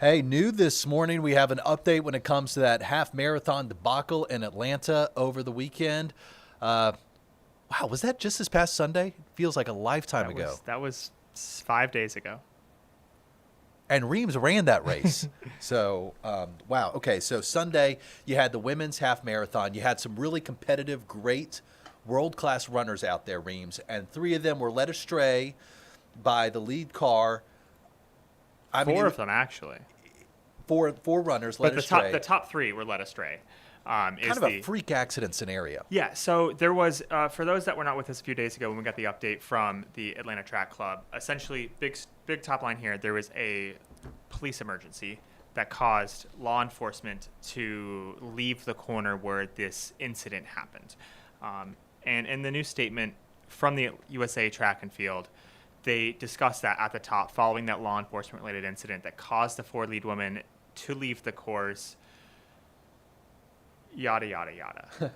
Hey, new this morning, we have an update when it comes to that half marathon debacle in Atlanta over the weekend. Wow, was that just this past Sunday? Feels like a lifetime ago. That was 5 days ago. And Reams ran that race. Wow. Okay, so Sunday, you had the women's half marathon. You had some really competitive, great, world-class runners out there, Reams, and three of them were led astray by the lead car. Four of them, actually. Four runners led astray. The top three were led astray. Kind of a freak accident scenario. Yeah, so there was, for those that were not with us a few days ago when we got the update from the Atlanta Track Club, essentially, big top line here, there was a police emergency that caused law enforcement to leave the corner where this incident happened. And in the new statement from the USA Track and Field, they discussed that at the top following that law enforcement-related incident that caused the four lead women to leave the course. Yada, yada, yada.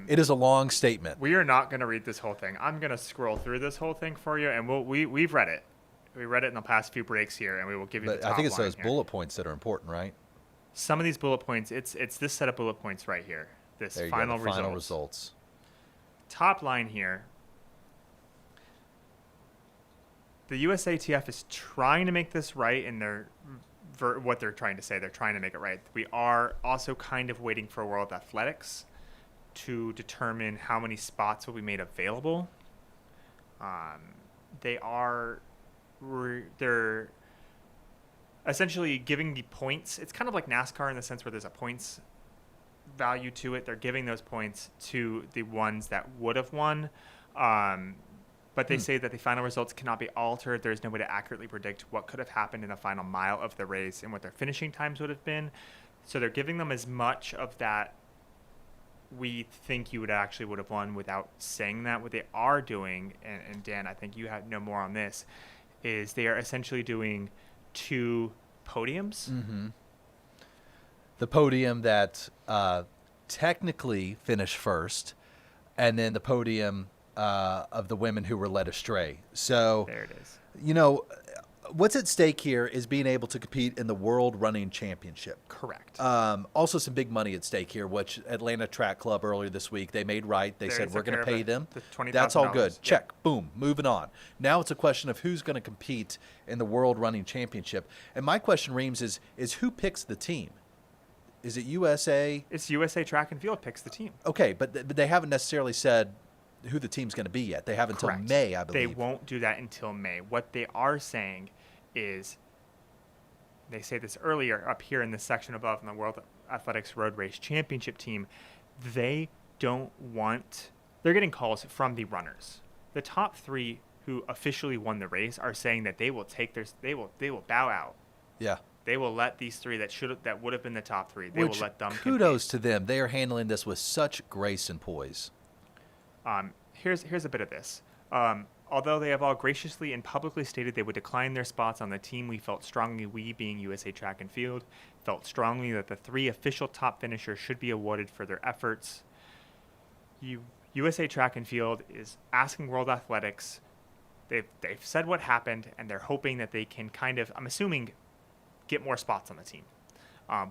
It is a long statement. We are not going to read this whole thing. I'm going to scroll through this whole thing for you, and we've read it. We read it in the past few breaks here, and we will give you the top line. I think it's those here. bullet points that are important, right? Some of these bullet points, it's this set of bullet points right here. This final results. Top line here. The USATF is trying to make this right in what they're trying to say. They're trying to make it right. We are also kind of waiting for World Athletics to determine how many spots will be made available. They're essentially giving the points. It's kind of like NASCAR in the sense where there's a points value to it. They're giving those points to the ones that would have won. But they say that the final results cannot be altered. There's no way to accurately predict what could have happened in the final mile of the race and what their finishing times would have been. So they're giving them as much of that we think you would have won without saying that. What they are doing, and Dan, I think you know more on this, is they are essentially doing two podiums. Mm-hmm. The podium that technically finished first, and then the podium of the women who were led astray. So there it is. What's at stake here is being able to compete in the World Running Championship. Correct. Also some big money at stake here, which Atlanta Track Club earlier this week, they made right. They said, we're going to pay them. That's all good. Check. Boom. Moving on. Now it's a question of who's going to compete in the World Running Championship. And my question, Reams, is who picks the team? Is it USA? It's USA Track and Field picks the team. Okay, but they haven't necessarily said who the team's going to be yet. They have until Correct. May, I believe. They won't do that until May. What they are saying is, they say this earlier up here in this section above in the World Athletics Road Race Championship team, they're getting calls from the runners. The top three who officially won the race are saying that they will bow out. Yeah. They will let these three that would have been the top three. They will let them kudos to them. They are handling this with such grace and poise. Here's a bit of this. Although they have all graciously and publicly stated they would decline their spots on the team, we being USA Track and Field, felt strongly that the three official top finishers should be awarded for their efforts. USA Track and Field is asking World Athletics. They've said what happened, and they're hoping that they can kind of, I'm assuming, get more spots on the team.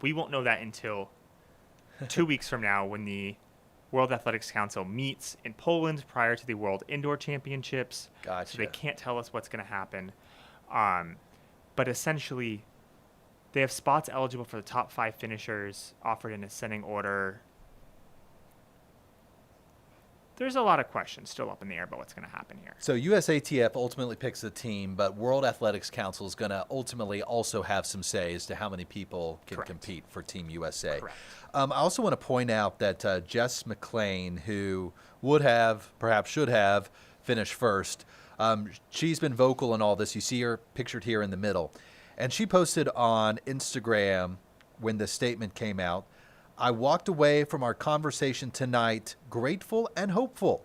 We won't know that until 2 weeks from now when the World Athletics Council meets in Poland prior to the World Indoor Championships. Gotcha. So they can't tell us what's going to happen. But essentially, they have spots eligible for the top 5 finishers offered in ascending order. There's a lot of questions still up in the air about what's going to happen here. So USATF ultimately picks the team, but World Athletics Council is going to ultimately also have some say as to how many people can Correct. compete for Team USA. Correct. I also want to point out that Jess McLean, who perhaps should have, finished first, she's been vocal in all this. You see her pictured here in the middle. And she posted on Instagram when the statement came out, "I walked away from our conversation tonight grateful and hopeful.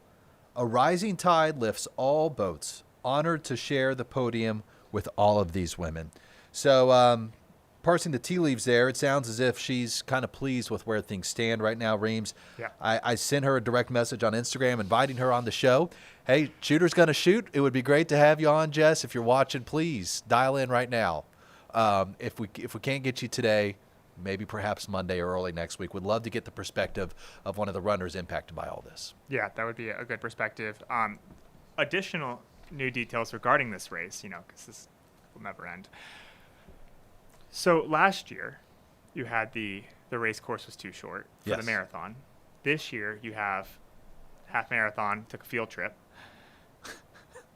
A rising tide lifts all boats. Honored to share the podium with all of these women." So parsing the tea leaves there, it sounds as if she's kind of pleased with where things stand right now, Reams. Yeah. I sent her a direct message on Instagram inviting her on the show. Hey, shooter's going to shoot. It would be great to have you on, Jess. If you're watching, please dial in right now. If we can't get you today, maybe perhaps Monday or early next week. Would love to get the perspective of one of the runners impacted by all this. Yeah, that would be a good perspective. Additional new details regarding this race, because this will never end. So last year, you had the race course was too short for the marathon. This year, you have half marathon, took a field trip.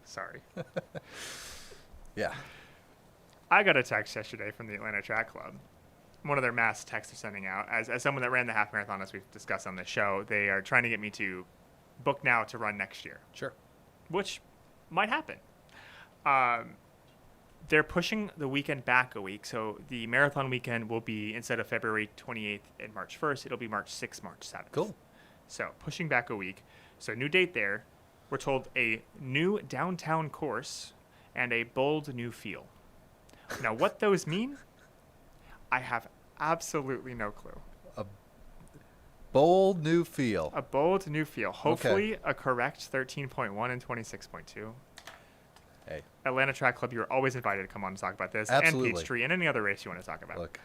Sorry. Yeah. I got a text yesterday from the Atlanta Track Club. One of their mass texts are sending out. As someone that ran the half marathon, as we've discussed on the show, they are trying to get me to book now to run next year. Sure. Which might happen. They're pushing the weekend back a week. So the marathon weekend will be, instead of February 28th and March 1st, it'll be March 6th, March 7th. Cool. So pushing back a week. So new date there. We're told a new downtown course and a bold new feel. Now, what those mean, I have absolutely no clue. Bold new feel. A bold new feel. Hopefully a correct 13.1 and 26.2. Hey. Atlanta Track Club, you're always invited to come on and talk about this. Absolutely. And Peachtree and any other race you want to talk about. Look,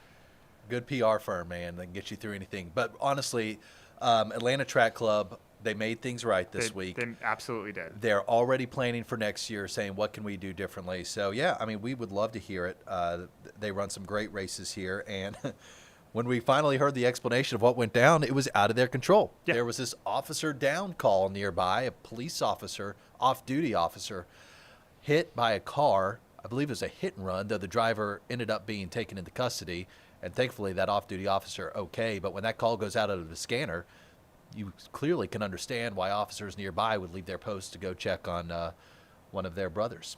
good PR firm, man. They can get you through anything. But honestly, Atlanta Track Club, they made things right this week. They absolutely did. They're already planning for next year, saying, what can we do differently? So, yeah, I mean, we would love to hear it. They run some great races here. And when we finally heard the explanation of what went down, it was out of their control. Yeah. There was this officer down call nearby, a police officer, off-duty officer, hit by a car. I believe it was a hit and run, though the driver ended up being taken into custody. And thankfully, that off-duty officer, okay. But when that call goes out of the scanner, you clearly can understand why officers nearby would leave their post to go check on one of their brothers.